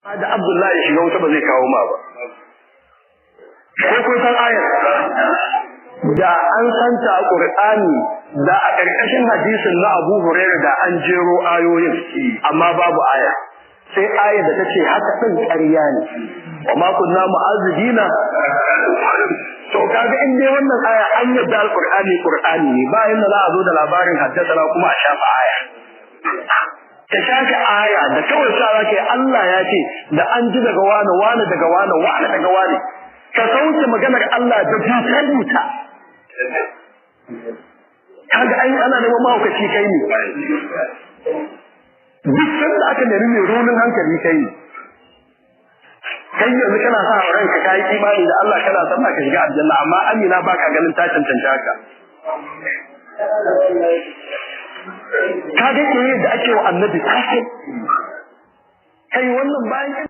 da Abdullahi ya shiga wuta ba zai kawo ma ba. Ko kun san ayar? Da an santa a Qur'ani da a ƙarƙashin hadisin na Abu Hurairah da an jero ayoyin amma babu aya. Sai ayar da tace haka din ƙarya ne. Wa ma kunna mu'azzibina. To kaga in dai wannan aya an yadda Al-Qur'ani ne bayan da za a zo da labarin haddasa kuma a shafa aya. Ka shafi aya da kawai sa ke Allah ya ce da an ji daga wani daga wani daga wani. Ka sauke maganar Allah da ta rubuta. Kaga ai ana neman mahaukaci kai ne. Duk sanda aka nemi mai runin hankali kai ne. Kai yanzu kana sa ranka kai imani da Allah kana son ka shiga aljanna amma Amina baka ganin ta cancanta haka. Ka ga ke da ake wa annabi kai wannan bayan